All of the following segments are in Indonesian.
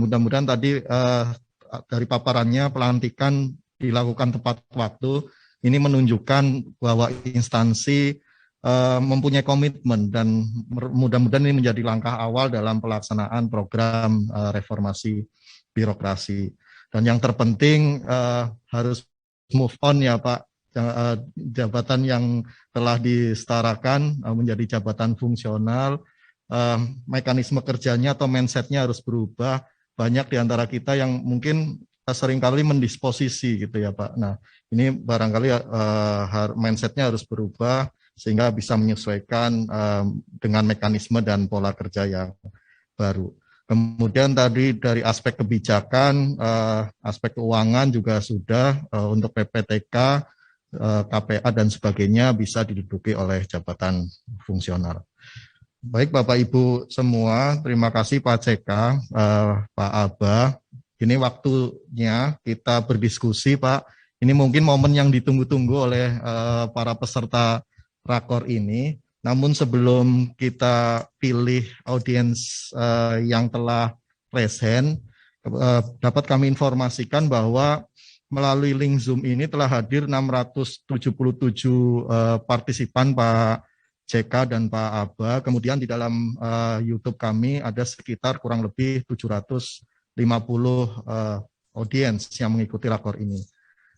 mudah-mudahan tadi dari paparannya pelantikan dilakukan tepat waktu. Ini menunjukkan bahwa instansi mempunyai komitmen dan mudah-mudahan ini menjadi langkah awal dalam pelaksanaan program reformasi birokrasi. Dan yang terpenting harus move on ya Pak, jabatan yang telah disetarakan menjadi jabatan fungsional, mekanisme kerjanya atau mindset-nya harus berubah. Banyak di antara kita yang mungkin seringkali mendisposisi gitu ya Pak. Nah ini barangkali mindset-nya harus berubah sehingga bisa menyesuaikan dengan mekanisme dan pola kerja yang baru. Kemudian tadi dari aspek kebijakan, aspek keuangan juga sudah untuk PPTK, KPA dan sebagainya bisa diduduki oleh jabatan fungsional. Baik Bapak Ibu semua, terima kasih Pak CK, Pak Aba. Ini waktunya kita berdiskusi Pak. Ini mungkin momen yang ditunggu-tunggu oleh para peserta rakor ini. Namun sebelum kita pilih audiens yang telah present, dapat kami informasikan bahwa melalui link Zoom ini telah hadir 677 partisipan Pak CK dan Pak Aba. Kemudian di dalam YouTube kami ada sekitar kurang lebih 750 audiens yang mengikuti rakor ini.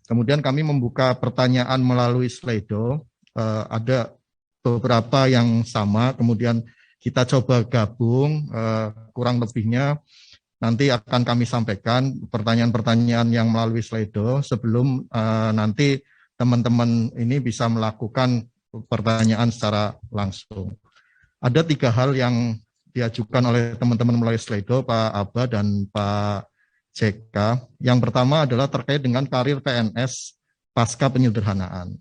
Kemudian kami membuka pertanyaan melalui Slido, ada beberapa yang sama, kemudian kita coba gabung, kurang lebihnya nanti akan kami sampaikan pertanyaan-pertanyaan yang melalui Slido sebelum nanti teman-teman ini bisa melakukan pertanyaan secara langsung. Ada 3 hal yang diajukan oleh teman-teman melalui Slido, Pak Aba dan Pak CK. Yang pertama adalah terkait dengan karir PNS pasca penyederhanaan.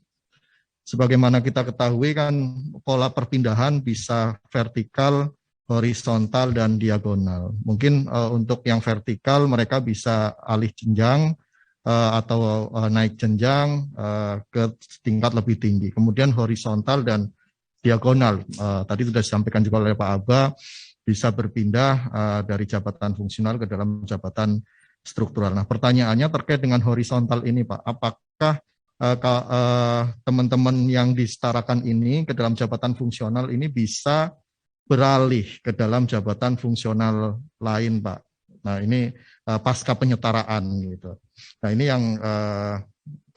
Sebagaimana kita ketahui kan pola perpindahan bisa vertikal, horizontal, dan diagonal. Mungkin untuk yang vertikal mereka bisa alih jenjang atau naik jenjang ke tingkat lebih tinggi. Kemudian horizontal dan diagonal, tadi sudah disampaikan juga oleh Pak Aba, bisa berpindah dari jabatan fungsional ke dalam jabatan struktural. Nah pertanyaannya terkait dengan horizontal ini Pak, apakah teman-teman yang disetarakan ini ke dalam jabatan fungsional ini bisa beralih ke dalam jabatan fungsional lain, Pak. Nah, ini pasca penyetaraan gitu. Nah, ini yang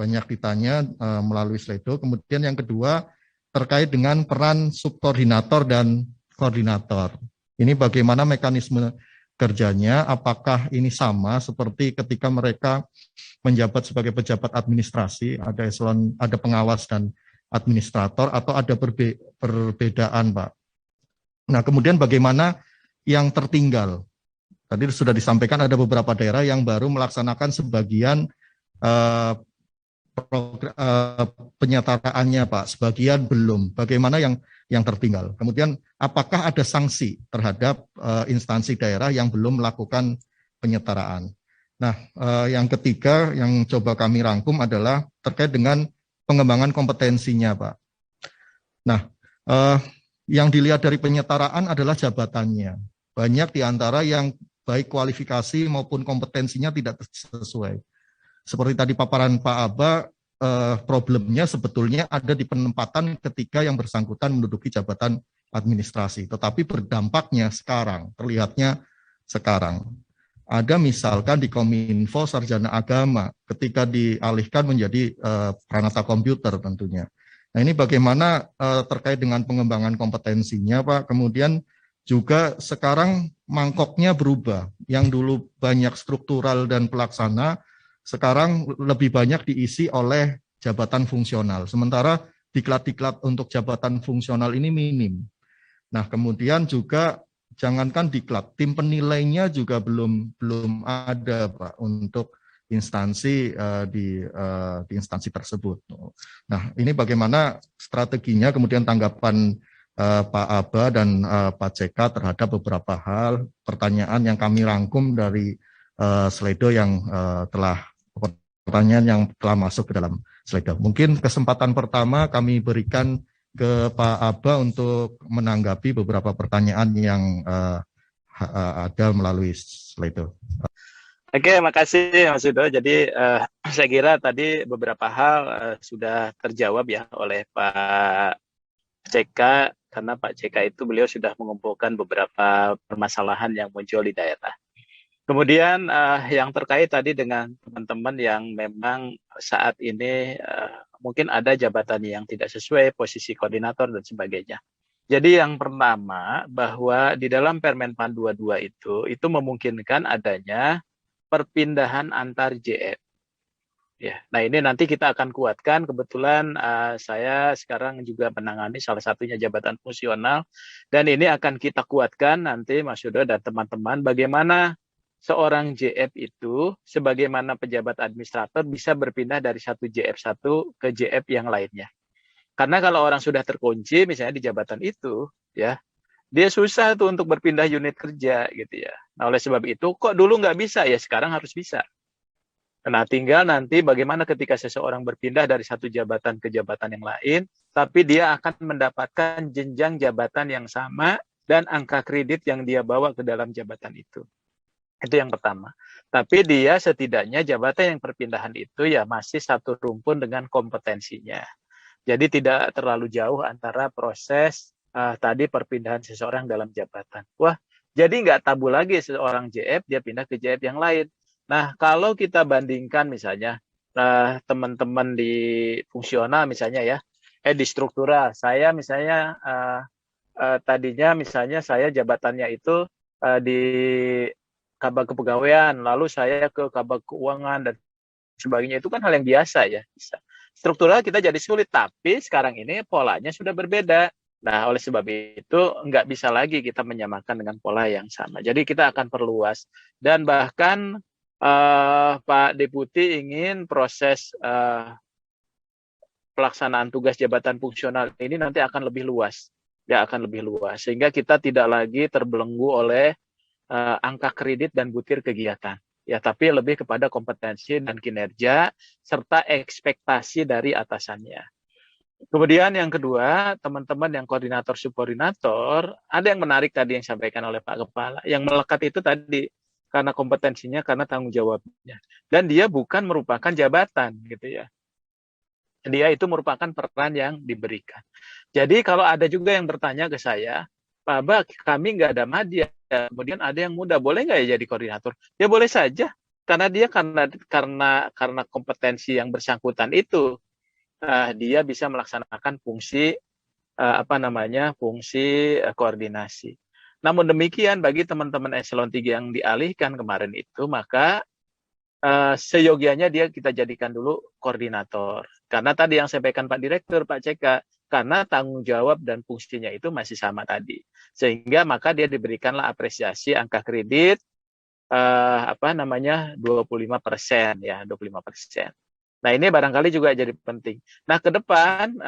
banyak ditanya melalui Slido. Kemudian yang kedua terkait dengan peran subkoordinator dan koordinator. Ini bagaimana mekanisme kerjanya, apakah ini sama seperti ketika mereka menjabat sebagai pejabat administrasi, ada eselon, ada pengawas dan administrator, atau ada perbedaan, Pak. Nah, kemudian bagaimana yang tertinggal? Tadi sudah disampaikan ada beberapa daerah yang baru melaksanakan sebagian penyataraannya, Pak, sebagian belum. Bagaimana yang tertinggal? Kemudian apakah ada sanksi terhadap instansi daerah yang belum melakukan penyetaraan? Nah, yang ketiga yang coba kami rangkum adalah terkait dengan pengembangan kompetensinya, Pak. Nah, yang dilihat dari penyetaraan adalah jabatannya. Banyak di antara yang baik kualifikasi maupun kompetensinya tidak sesuai. Seperti tadi paparan Pak Aba, problemnya sebetulnya ada di penempatan ketika yang bersangkutan menduduki jabatan administrasi. Tetapi berdampaknya sekarang, terlihatnya sekarang. Ada misalkan di Kominfo Sarjana Agama ketika dialihkan menjadi Pranata Komputer tentunya. Nah ini bagaimana terkait dengan pengembangan kompetensinya Pak, kemudian juga sekarang mangkoknya berubah, yang dulu banyak struktural dan pelaksana, sekarang lebih banyak diisi oleh jabatan fungsional, sementara diklat-diklat untuk jabatan fungsional ini minim. Nah kemudian juga jangankan diklat, tim penilainya juga belum ada Pak untuk instansi di instansi tersebut. Nah, ini bagaimana strateginya, kemudian tanggapan Pak Aba dan Pak CK terhadap beberapa hal, pertanyaan yang kami rangkum dari Slido yang pertanyaan yang telah masuk ke dalam Slido. Mungkin kesempatan pertama kami berikan ke Pak Aba untuk menanggapi beberapa pertanyaan yang ada melalui slide itu. Oke, makasih Mas Udo. Jadi saya kira tadi beberapa hal sudah terjawab ya oleh Pak CK, karena Pak CK itu beliau sudah mengumpulkan beberapa permasalahan yang muncul di daerah. Kemudian yang terkait tadi dengan teman-teman yang memang saat ini mungkin ada jabatan yang tidak sesuai, posisi koordinator dan sebagainya. Jadi yang pertama, bahwa di dalam Permenpan 22 itu memungkinkan adanya perpindahan antar JF. Ya, nah ini nanti kita akan kuatkan. Kebetulan saya sekarang juga menangani salah satunya jabatan fungsional, dan ini akan kita kuatkan nanti Mas Yudo dan teman-teman bagaimana seorang JF itu sebagaimana pejabat administrator bisa berpindah dari satu JF1 ke JF yang lainnya. Karena kalau orang sudah terkunci misalnya di jabatan itu, ya dia susah tuh untuk berpindah unit kerja gitu ya. Nah oleh sebab itu kok dulu nggak bisa, ya sekarang harus bisa. Nah, tinggal nanti bagaimana ketika seseorang berpindah dari satu jabatan ke jabatan yang lain, tapi dia akan mendapatkan jenjang jabatan yang sama dan angka kredit yang dia bawa ke dalam jabatan itu. Itu yang pertama. Tapi dia setidaknya jabatan yang perpindahan itu ya masih satu rumpun dengan kompetensinya. Jadi tidak terlalu jauh antara proses tadi perpindahan seseorang dalam jabatan. Wah, jadi nggak tabu lagi seseorang JF, dia pindah ke JF yang lain. Nah, kalau kita bandingkan misalnya teman-teman di fungsional misalnya ya, di struktural, saya misalnya tadinya misalnya saya jabatannya itu di Kabag Kepegawaian, lalu saya ke Kabag Keuangan dan sebagainya, itu kan hal yang biasa ya. Bisa. Struktural kita jadi sulit, tapi sekarang ini polanya sudah berbeda. Nah, oleh sebab itu nggak bisa lagi kita menyamakan dengan pola yang sama. Jadi kita akan perluas. Dan bahkan Pak Deputi ingin proses pelaksanaan tugas jabatan fungsional ini nanti akan lebih luas. Ya, akan lebih luas. Sehingga kita tidak lagi terbelenggu oleh angka kredit dan butir kegiatan. Ya, tapi lebih kepada kompetensi dan kinerja serta ekspektasi dari atasannya. Kemudian yang kedua, teman-teman yang koordinator subkoordinator, ada yang menarik tadi yang disampaikan oleh Pak Kepala. Yang melekat itu tadi karena kompetensinya, karena tanggung jawabnya. Dan dia bukan merupakan jabatan gitu ya. Dia itu merupakan peran yang diberikan. Jadi kalau ada juga yang bertanya ke saya, Pak Bak, kami nggak ada madya, kemudian ada yang muda, boleh nggak ya jadi koordinator? Ya boleh saja, karena dia karena kompetensi yang bersangkutan itu, dia bisa melaksanakan fungsi fungsi koordinasi. Namun demikian bagi teman-teman eselon 3 yang dialihkan kemarin itu, maka seyogianya dia kita jadikan dulu koordinator. Karena tadi yang saya sampaikan Pak Direktur, Pak CK, karena tanggung jawab dan fungsinya itu masih sama tadi. Sehingga maka dia diberikanlah apresiasi angka kredit 25% ya, 25%. Nah, ini barangkali juga jadi penting. Nah, ke depan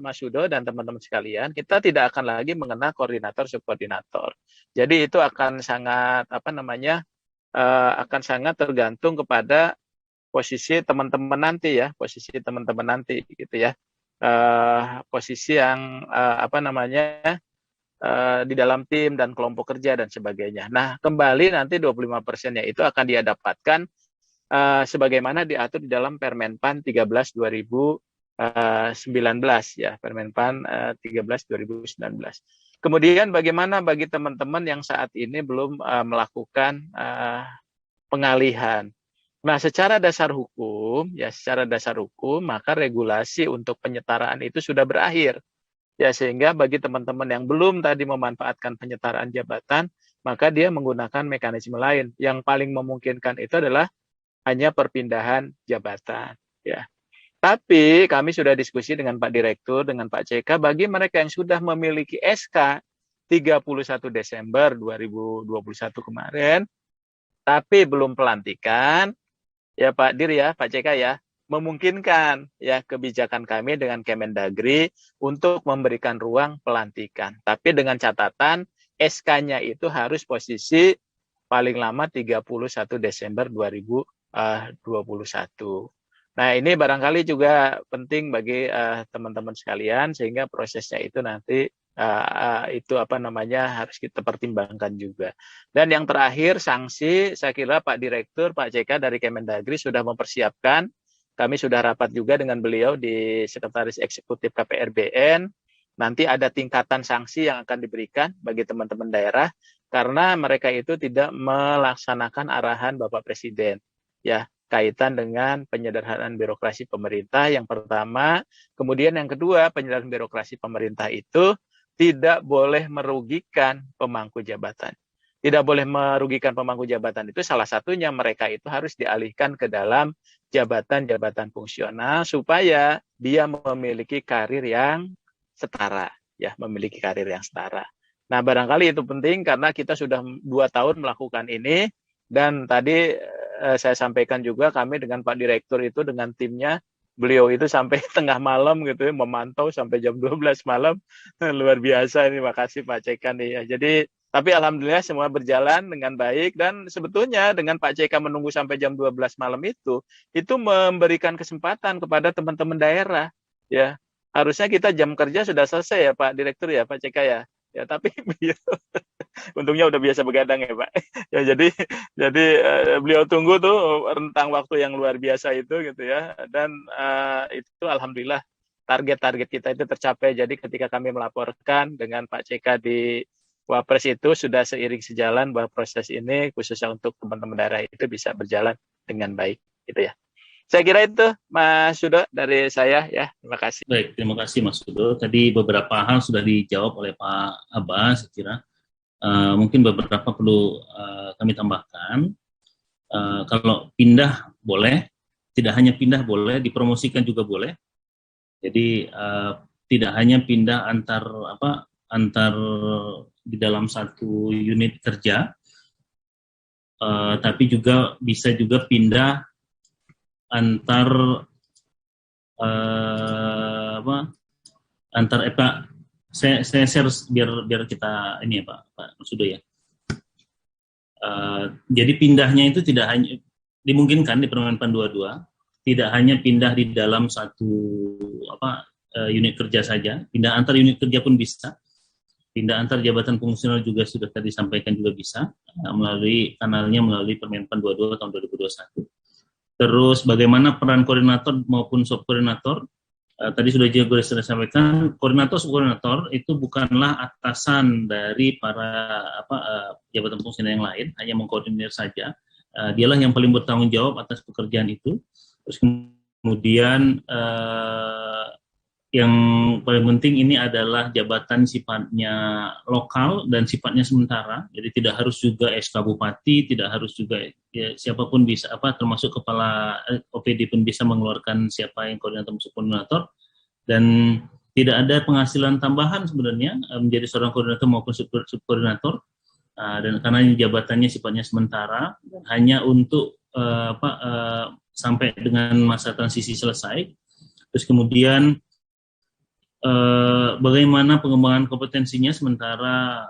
Mas Yudo dan teman-teman sekalian, kita tidak akan lagi mengenal koordinator subkoordinator. Jadi itu akan sangat akan sangat tergantung kepada posisi teman-teman nanti ya, posisi teman-teman nanti gitu ya. Posisi yang di dalam tim dan kelompok kerja dan sebagainya. Nah, kembali nanti 25%-nya itu akan dia dapatkan sebagaimana diatur di dalam Permenpan 13 2019 ya, Permenpan 13 2019. Kemudian bagaimana bagi teman-teman yang saat ini belum melakukan pengalihan. Nah, secara dasar hukum maka regulasi untuk penyetaraan itu sudah berakhir. Ya, sehingga bagi teman-teman yang belum tadi memanfaatkan penyetaraan jabatan, maka dia menggunakan mekanisme lain. Yang paling memungkinkan itu adalah hanya perpindahan jabatan. Ya. Tapi kami sudah diskusi dengan Pak Direktur, dengan Pak CK, bagi mereka yang sudah memiliki SK 31 Desember 2021 kemarin, tapi belum pelantikan, ya Pak Dir ya, Pak CK ya, memungkinkan ya kebijakan kami dengan Kemendagri untuk memberikan ruang pelantikan. Tapi dengan catatan SK-nya itu harus posisi paling lama 31 Desember 2021. Nah, ini barangkali juga penting bagi teman-teman sekalian, sehingga prosesnya itu nanti Itu apa namanya harus kita pertimbangkan juga. Dan yang terakhir sanksi, saya kira Pak Direktur, Pak CK dari Kemendagri sudah mempersiapkan. Kami sudah rapat juga dengan beliau di Sekretaris Eksekutif KPRBN. Nanti ada tingkatan sanksi yang akan diberikan bagi teman-teman daerah karena mereka itu tidak melaksanakan arahan Bapak Presiden, ya, kaitan dengan penyederhanaan birokrasi pemerintah yang pertama. Kemudian yang kedua, penyederhanaan birokrasi pemerintah itu tidak boleh merugikan pemangku jabatan. Tidak boleh merugikan pemangku jabatan itu salah satunya mereka itu harus dialihkan ke dalam jabatan-jabatan fungsional supaya dia memiliki karir yang setara, ya, memiliki karir yang setara. Nah, barangkali itu penting karena kita sudah 2 tahun melakukan ini dan tadi saya sampaikan juga kami dengan Pak Direktur itu dengan timnya, beliau itu sampai tengah malam gitu ya, memantau sampai jam 12 malam. Luar biasa ini, makasih Pak CK nih ya. Jadi tapi alhamdulillah semua berjalan dengan baik dan sebetulnya dengan Pak CK menunggu sampai jam 12 malam itu memberikan kesempatan kepada teman-teman daerah, ya. Harusnya kita jam kerja sudah selesai ya Pak Direktur ya, Pak CK ya. Ya, tapi beliau untungnya udah biasa begadang ya Pak. Ya jadi beliau tunggu tuh rentang waktu yang luar biasa itu gitu ya. Dan itu alhamdulillah target-target kita itu tercapai. Jadi ketika kami melaporkan dengan Pak CK di Wapres itu sudah seiring sejalan bahwa proses ini khususnya untuk teman-teman daerah itu bisa berjalan dengan baik gitu ya. Saya kira itu Mas Sudo dari saya ya. Terima kasih. Baik, terima kasih Mas Sudo. Tadi beberapa hal sudah dijawab oleh Pak Aba, saya kira. Mungkin beberapa perlu kami tambahkan. Kalau pindah boleh, tidak hanya pindah boleh, dipromosikan juga boleh. Jadi tidak hanya pindah antar di dalam satu unit kerja, tapi juga bisa juga pindah antar saya share biar kita ini ya Pak Sudo ya. Jadi pindahnya itu tidak hanya dimungkinkan di Permenpan 22, tidak hanya pindah di dalam satu unit kerja saja, pindah antar unit kerja pun bisa, pindah antar jabatan fungsional juga sudah tadi sampaikan juga bisa melalui Permenpan 22 tahun 2021. Terus bagaimana peran koordinator maupun subkoordinator? Tadi sudah juga saya sampaikan, koordinator subkoordinator itu bukanlah atasan dari para jabatan fungsional yang lain, hanya mengkoordinir saja. Dialah yang paling bertanggung jawab atas pekerjaan itu. Terus kemudian yang paling penting ini adalah jabatan sifatnya lokal dan sifatnya sementara, jadi tidak harus juga SK Bupati, tidak harus juga ya, siapapun bisa termasuk kepala OPD pun bisa mengeluarkan siapa yang koordinator, dan tidak ada penghasilan tambahan sebenarnya menjadi seorang koordinator maupun subkoordinator, dan karena jabatannya sifatnya sementara hanya untuk sampai dengan masa transisi selesai. Terus kemudian bagaimana pengembangan kompetensinya sementara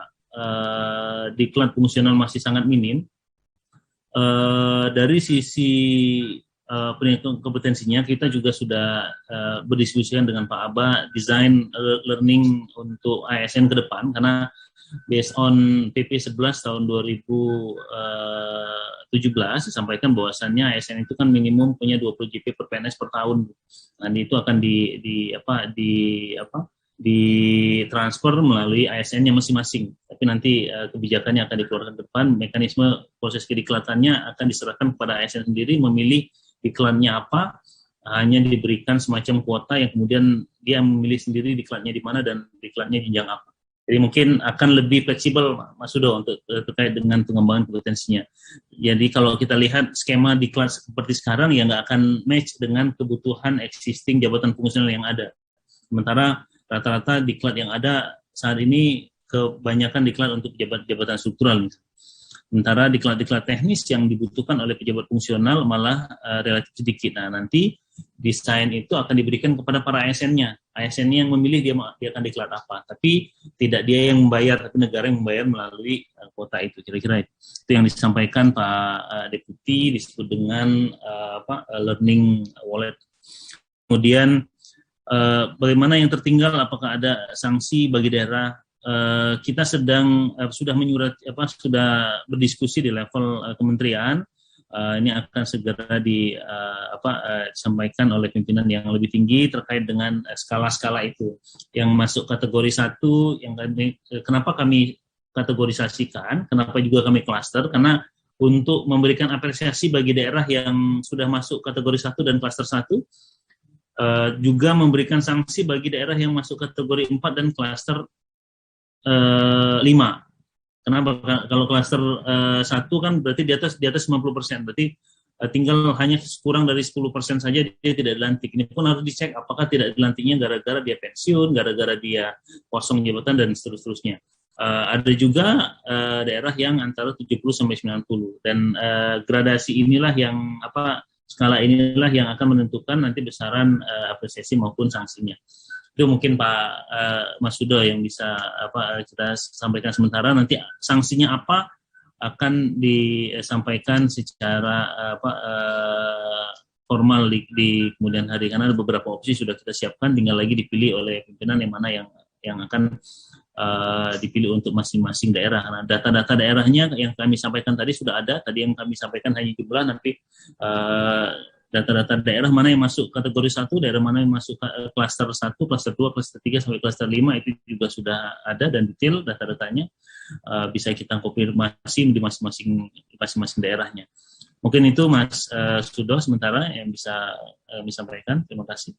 diklat fungsional masih sangat minim. Dari sisi peningkatan kompetensinya kita juga sudah berdiskusikan dengan Pak Aba desain learning untuk ASN ke depan, karena based on PP 11 tahun 2017 disampaikan bahwasannya ASN itu kan minimum punya 20 JP per PNS per tahun. Nah, itu akan ditransfer melalui ASN-nya masing-masing. Tapi nanti kebijakannya akan dikeluarkan ke depan, mekanisme proses kediklatannya akan diserahkan kepada ASN sendiri memilih diklatnya apa, hanya diberikan semacam kuota yang kemudian dia memilih sendiri diklatnya di mana dan diklatnya jenjang apa. Jadi mungkin akan lebih fleksibel Mas Sudo untuk terkait dengan pengembangan kompetensinya. Jadi kalau kita lihat skema diklat seperti sekarang ya nggak akan match dengan kebutuhan existing jabatan fungsional yang ada. Sementara rata-rata diklat yang ada saat ini kebanyakan diklat untuk jabatan struktural. Sementara diklat-diklat teknis yang dibutuhkan oleh pejabat fungsional malah relatif sedikit. Nah, nanti desain itu akan diberikan kepada para ASN-nya. ASN-nya yang memilih dia akan diklat apa. Tapi tidak dia yang membayar, tapi negara yang membayar melalui kuota itu. Kira-kira itu yang disampaikan Pak Deputi disebut dengan learning wallet. Kemudian Bagaimana yang tertinggal, apakah ada sanksi bagi daerah? Kita sedang sudah berdiskusi di level kementerian. Ini akan segera disampaikan oleh pimpinan yang lebih tinggi terkait dengan skala-skala itu. Yang masuk kategori 1, kenapa kami kategorisasikan, kenapa juga kami klaster, karena untuk memberikan apresiasi bagi daerah yang sudah masuk kategori 1 dan klaster 1, juga memberikan sanksi bagi daerah yang masuk kategori 4 dan klaster 5. Kenapa? Kalau klaster 1 kan berarti di atas 50%, berarti tinggal hanya kurang dari 10% saja dia tidak dilantik. Ini pun harus dicek apakah tidak dilantiknya gara-gara dia pensiun, gara-gara dia kosong jabatan dan seterusnya. Ada juga daerah yang antara 70 sampai 90, dan gradasi inilah yang skala inilah yang akan menentukan nanti besaran apresiasi maupun sanksinya. Itu mungkin Pak Mas Sudo yang bisa kita sampaikan sementara. Nanti sanksinya apa akan disampaikan secara formal di kemudian hari, karena ada beberapa opsi sudah kita siapkan, tinggal lagi dipilih oleh pimpinan yang mana yang akan dipilih untuk masing-masing daerah. Karena data-data daerahnya yang kami sampaikan tadi sudah ada. Tadi yang kami sampaikan hanya jumlah, nanti data-data daerah mana yang masuk kategori 1, daerah mana yang masuk klaster 1, klaster 2, klaster 3 sampai klaster 5 itu juga sudah ada dan detail data-datanya, bisa kita konfirmasi di masing-masing daerahnya. Mungkin itu Mas Sudo sementara yang bisa kami sampaikan. Terima kasih.